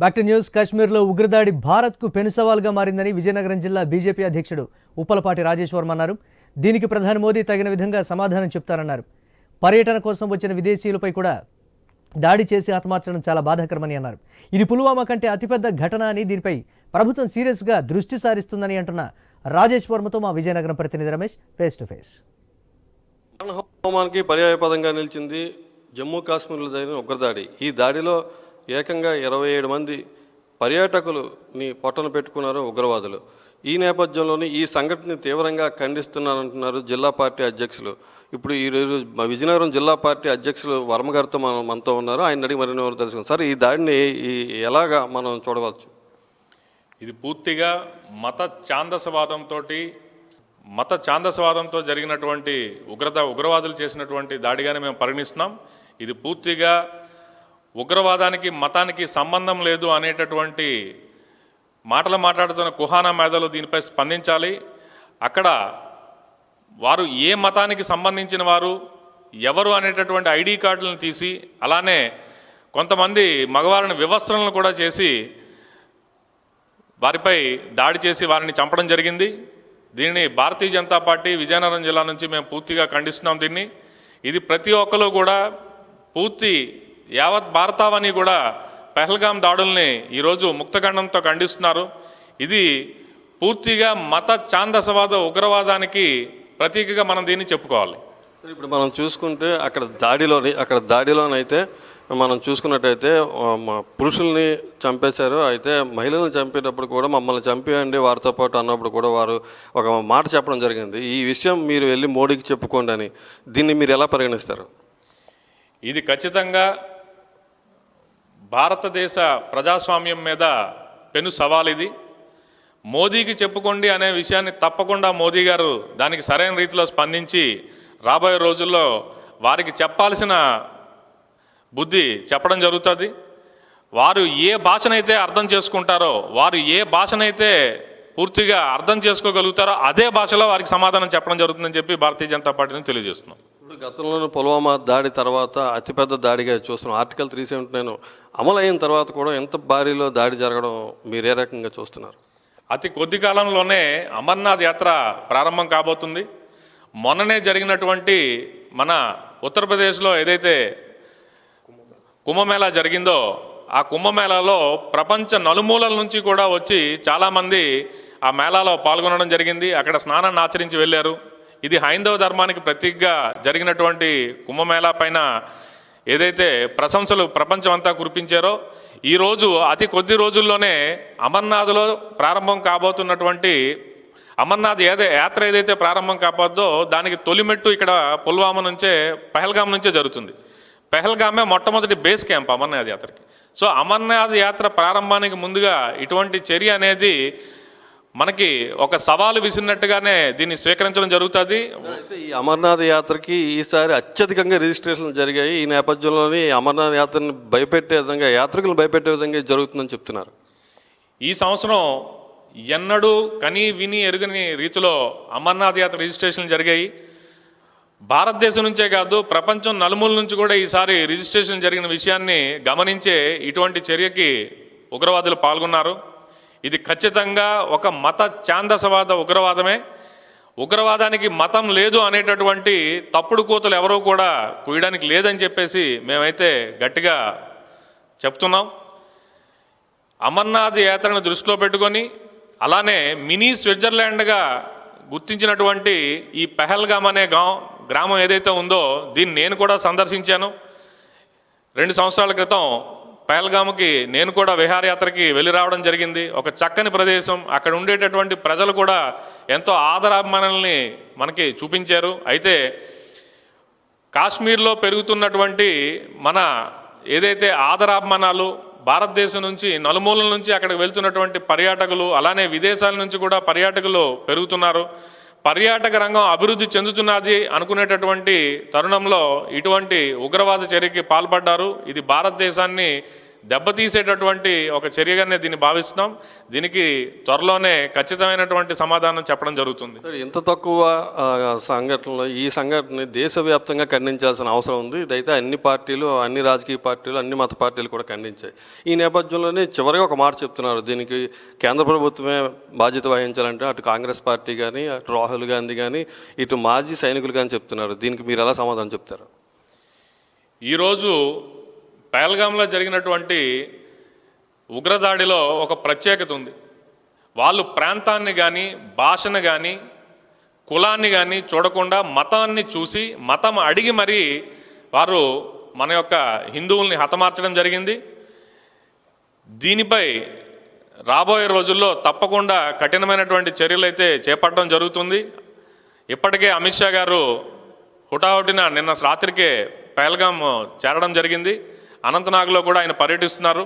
Back to news. కాశ్మీర్లో ఉగ్రదాడి భారత్కు పెనుసవాల్గా మారిందని విజయనగరం జిల్లా బీజేపీ అధ్యక్షుడు ఉప్పలపాటి రాజేశ్వర్మ అన్నారు. దీనికి ప్రధాని మోదీ తగిన విధంగా సమాధానం చెప్తారన్నారు. పర్యటన కోసం వచ్చిన విదేశీయులపై కూడా దాడి చేసి హతమార్చడం చాలా బాధాకరమని అన్నారు. ఇది పుల్వామా కంటే అతిపెద్ద ఘటన అని, దీనిపై ప్రభుత్వం సీరియస్గా దృష్టి సారిస్తుందని అంటున్న రాజేశ్వర్మతో మా విజయనగరం ప్రతినిధి రమేష్ ఫేస్ టు ఫేస్. హోమానికి పర్యాయపదంగా నిలిచింది జమ్మూ కాశ్మీర్లో జరిగిన ఉగ్రదాడి. ఈ దాడిలో ఏకంగా 27 మంది పర్యాటకులని పొట్టన పెట్టుకున్నారు ఉగ్రవాదులు. ఈ నేపథ్యంలోనే ఈ సంఘటనని తీవ్రంగా ఖండిస్తున్నారంటున్నారు జిల్లా పార్టీ అధ్యక్షులు. ఇప్పుడు ఈరోజు విజయనగరం జిల్లా పార్టీ అధ్యక్షులు వర్మ గారితో మనతో ఉన్నారు. ఆయన అడిగి మరిన్ని ఎవరు తెలుసుకున్నారు. సార్, ఈ దాడిని ఎలాగా మనం చూడవచ్చు? ఇది పూర్తిగా మత ఛాందసవాదంతో జరిగినటువంటి ఉగ్రవాదులు చేసినటువంటి దాడిగానే మేము పరిగణిస్తున్నాం. ఇది పూర్తిగా ఉగ్రవాదానికి మతానికి సంబంధం లేదు అనేటటువంటి మాటలు మాట్లాడుతున్న కుహానా మేధాలు దీనిపై స్పందించాలి. అక్కడ వారు ఏ మతానికి సంబంధించిన వారు ఎవరు అనేటటువంటి ఐడి కార్డులను తీసి, అలానే కొంతమంది మగవారిని వివస్త్రలను కూడా చేసి వారిపై దాడి చేసి వారిని చంపడం జరిగింది. దీనిని భారతీయ జనతా పార్టీ విజయనగరం జిల్లా నుంచి మేము పూర్తిగా ఖండిస్తున్నాం. దీన్ని ఇది ప్రతి ఒక్కరు కూడా పూర్తి యావత్ భారతావని కూడా పెహల్గాం దాడుల్ని ఈరోజు ముక్తఖండంతో ఖండిస్తున్నారు. ఇది పూర్తిగా మత ఛాందసవాద ఉగ్రవాదానికి ప్రతీకగా మనం దీన్ని చెప్పుకోవాలి. ఇప్పుడు మనం చూసుకుంటే అక్కడ దాడిలోనైతే మనం చూసుకున్నట్టయితే పురుషుల్ని చంపేశారు. అయితే మహిళలను చంపేటప్పుడు కూడా మమ్మల్ని చంపేయండి వారితో పాటు అన్నప్పుడు కూడా వారు ఒక మాట చెప్పడం జరిగింది. ఈ విషయం మీరు వెళ్ళి మోడీకి చెప్పుకోండి అని. దీన్ని మీరు ఎలా పరిగణిస్తారు? ఇది ఖచ్చితంగా భారతదేశ ప్రజాస్వామ్యం మీద పెను సవాల్. ఇది మోదీకి చెప్పుకోండి అనే విషయాన్ని తప్పకుండా మోదీ గారు దానికి సరైన రీతిలో స్పందించి రాబోయే రోజుల్లో వారికి చెప్పాల్సిన బుద్ధి చెప్పడం జరుగుతుంది. వారు ఏ భాషనైతే అర్థం చేసుకుంటారో, వారు ఏ భాషనైతే పూర్తిగా అర్థం చేసుకోగలుగుతారో అదే భాషలో వారికి సమాధానం చెప్పడం జరుగుతుందని చెప్పి భారతీయ జనతా పార్టీని తెలియజేస్తున్నాం. ఇప్పుడు గతంలోనే పుల్వామా దాడి తర్వాత అతిపెద్ద దాడిగా చూస్తున్నాం. ఆర్టికల్ 379 అమలు అయిన తర్వాత కూడా ఎంత భారీలో దాడి జరగడం మీరు ఏ రకంగా చూస్తున్నారు? అతి కొద్ది కాలంలోనే అమర్నాథ్ యాత్ర ప్రారంభం కాబోతుంది. మొన్ననే జరిగినటువంటి మన ఉత్తరప్రదేశ్లో ఏదైతే కుంభమేళా జరిగిందో, ఆ కుంభమేళాలో ప్రపంచ నలుమూలల నుంచి కూడా వచ్చి చాలామంది ఆ మేళాలో పాల్గొనడం జరిగింది. అక్కడ స్నానాన్ని ఆచరించి వెళ్ళారు. ఇది హైందవ ధర్మానికి ప్రతీకగా జరిగినటువంటి కుంభమేళా పైన ఏదైతే ప్రశంసలు ప్రపంచం అంతా కురిపించారో, ఈరోజు అతి కొద్ది రోజుల్లోనే అమర్నాథ్లో ప్రారంభం కాబోతున్నటువంటి అమర్నాథ్ యాత్ర ఏదైతే ప్రారంభం కాబోద్దో దానికి తొలిమెట్టు ఇక్కడ పుల్వామా నుంచే, పెహల్గాం నుంచే జరుగుతుంది. పెహల్గామే మొట్టమొదటి బేస్ క్యాంప్ అమర్నాథ్ యాత్రకి. సో అమర్నాథ్ యాత్ర ప్రారంభానికి ముందుగా ఇటువంటి చర్య అనేది మనకి ఒక సవాలు విసిరినట్టుగానే దీన్ని స్వీకరించడం జరుగుతుంది. అయితే ఈ అమర్నాథ్ యాత్రకి ఈసారి అత్యధికంగా రిజిస్ట్రేషన్లు జరిగాయి. ఈ నేపథ్యంలోని అమర్నాథ్ యాత్రని భయపెట్టే విధంగా, యాత్రికులను భయపెట్టే విధంగా జరుగుతుందని చెప్తున్నారు. ఈ సంవత్సరం ఎన్నడూ కని విని ఎరుగని రీతిలో అమర్నాథ్ యాత్ర రిజిస్ట్రేషన్లు జరిగాయి. భారతదేశం నుంచే కాదు, ప్రపంచం నలుమూల నుంచి కూడా ఈసారి రిజిస్ట్రేషన్ జరిగిన విషయాన్ని గమనించే ఇటువంటి చర్యకి ఉగ్రవాదులు పాల్గొన్నారు. ఇది ఖచ్చితంగా ఒక మత ఛాందసవాద ఉగ్రవాదమే. ఉగ్రవాదానికి మతం లేదు అనేటటువంటి తప్పుడు కూతలు ఎవరూ కూడా కుయడానికి లేదని చెప్పేసి మేమైతే గట్టిగా చెప్తున్నాం. అమర్నాథ్ యాత్రను దృష్టిలో పెట్టుకొని, అలానే మినీ స్విట్జర్లాండ్గా గుర్తించినటువంటి ఈ పెహల్గాం అనే గ్రామం ఏదైతే ఉందో దీన్ని నేను కూడా సందర్శించాను. 2 సంవత్సరాల క్రితం పెహల్గాంకి నేను కూడా విహారయాత్రకి వెళ్ళి రావడం జరిగింది. ఒక చక్కని ప్రదేశం. అక్కడ ఉండేటటువంటి ప్రజలు కూడా ఎంతో ఆదరాభిమానాలని మనకి చూపించారు. అయితే కాశ్మీర్లో పెరుగుతున్నటువంటి మన ఏదైతే ఆదరాభిమానాలు, భారతదేశం నుంచి నలుమూలల నుంచి అక్కడికి వెళ్తున్నటువంటి పర్యాటకులు, అలానే విదేశాల నుంచి కూడా పర్యాటకులు పెరుగుతున్నారు. పర్యాటక రంగం అభివృద్ధి చెందుతున్నది అనుకునేటటువంటి తరుణంలో ఇటువంటి ఉగ్రవాద చర్యకి పాల్పడ్డారు. ఇది భారతదేశాన్ని దెబ్బతీసేటటువంటి ఒక చర్యగానే దీన్ని భావిస్తున్నాం. దీనికి త్వరలోనే ఖచ్చితమైనటువంటి సమాధానం చెప్పడం జరుగుతుంది. ఇంత తక్కువ సంఘటనలో ఈ సంఘటనని దేశవ్యాప్తంగా ఖండించాల్సిన అవసరం ఉంది. ఇదైతే అన్ని పార్టీలు, అన్ని రాజకీయ పార్టీలు, అన్ని మత పార్టీలు కూడా ఖండించాయి. ఈ నేపథ్యంలోనే చివరిగా ఒక మాట చెప్తున్నారు, దీనికి కేంద్ర ప్రభుత్వమే బాధ్యత వహించాలంటే అటు కాంగ్రెస్ పార్టీ కానీ, అటు రాహుల్ గాంధీ కానీ, ఇటు మాజీ సైనికులు కానీ చెప్తున్నారు. దీనికి మీరు ఎలా సమాధానం చెప్తారు? ఈరోజు పహల్గామ్లో జరిగినటువంటి ఉగ్రదాడిలో ఒక ప్రత్యేకత ఉంది. వాళ్ళు ప్రాంతాన్ని కానీ, భాషను కానీ, కులాన్ని కానీ చూడకుండా మతాన్ని చూసి, మతం అడిగి మరీ వారు మన యొక్క హిందువుల్ని హతమార్చడం జరిగింది. దీనిపై రాబోయే రోజుల్లో తప్పకుండా కఠినమైనటువంటి చర్యలు అయితే చేపట్టడం జరుగుతుంది. ఇప్పటికే అమిత్ షా గారు హుటాహుటిన నిన్న రాత్రికే పహల్గామ్ చేరడం జరిగింది. అనంతనాగ్లో కూడా ఆయన పర్యటిస్తున్నారు.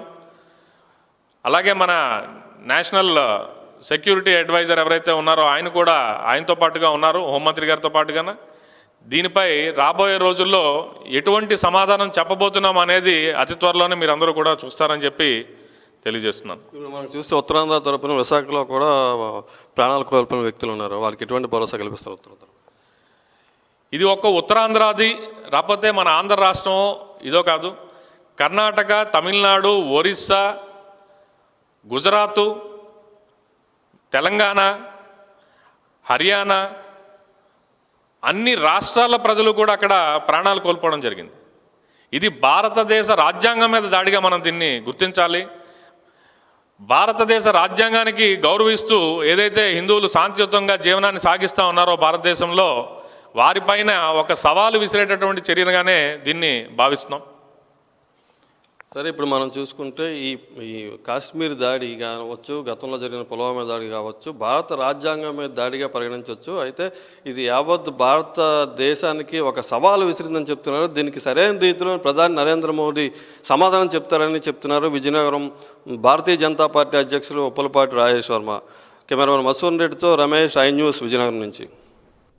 అలాగే మన నేషనల్ సెక్యూరిటీ అడ్వైజర్ ఎవరైతే ఉన్నారో ఆయన కూడా ఆయనతో పాటుగా ఉన్నారు, హోంమంత్రి గారితో పాటుగా. దీనిపై రాబోయే రోజుల్లో ఎటువంటి సమాధానం చెప్పబోతున్నాం అనేది అతి త్వరలోనే మీరందరూ కూడా చూస్తారని చెప్పి తెలియజేస్తున్నాను. ఇప్పుడు మనం చూస్తే ఉత్తరాంధ్ర తరపున విశాఖలో కూడా ప్రాణాలు కోల్పోయిన వ్యక్తులు ఉన్నారు. వాళ్ళకి ఎటువంటి భరోసా కల్పిస్తారు ఉత్తరాంధ్ర? ఇది ఒక్క ఉత్తరాంధ్రాది రాకపోతే మన ఆంధ్ర రాష్ట్రం ఇదో కాదు, కర్ణాటక, తమిళనాడు, ఒరిస్సా, గుజరాత్, తెలంగాణ, హర్యానా అన్ని రాష్ట్రాల ప్రజలు కూడా అక్కడ ప్రాణాలు కోల్పోవడం జరిగింది. ఇది భారతదేశ రాజ్యాంగం మీద దాడిగా మనం దీన్ని గుర్తించాలి. భారతదేశ రాజ్యాంగానికి గౌరవిస్తూ ఏదైతే హిందువులు శాంతియుతంగా జీవనాన్ని సాగిస్తూ ఉన్నారో భారతదేశంలో, వారిపైన ఒక సవాలు విసిరేటటువంటి చర్యగానే దీన్ని భావిస్తున్నాం. సరే, ఇప్పుడు మనం చూసుకుంటే ఈ కాశ్మీర్ దాడి కావచ్చు, గతంలో జరిగిన పుల్వామా దాడి కావచ్చు, భారత రాజ్యాంగం మీద దాడిగా పరిగణించవచ్చు. అయితే ఇది యావత్ భారతదేశానికి ఒక సవాలు విసిరిందని చెప్తున్నారు. దీనికి సరైన రీతిలో ప్రధాని నరేంద్ర మోదీ సమాధానం చెప్తారని చెప్తున్నారు. విజయనగరం భారతీయ జనతా పార్టీ అధ్యక్షులు ఉప్పలపాటి రాజేష్ వర్మ. కెమెరామెన్ మసూన్ రెడ్డితో రమేష్, ఐ న్యూస్, విజయనగరం నుంచి.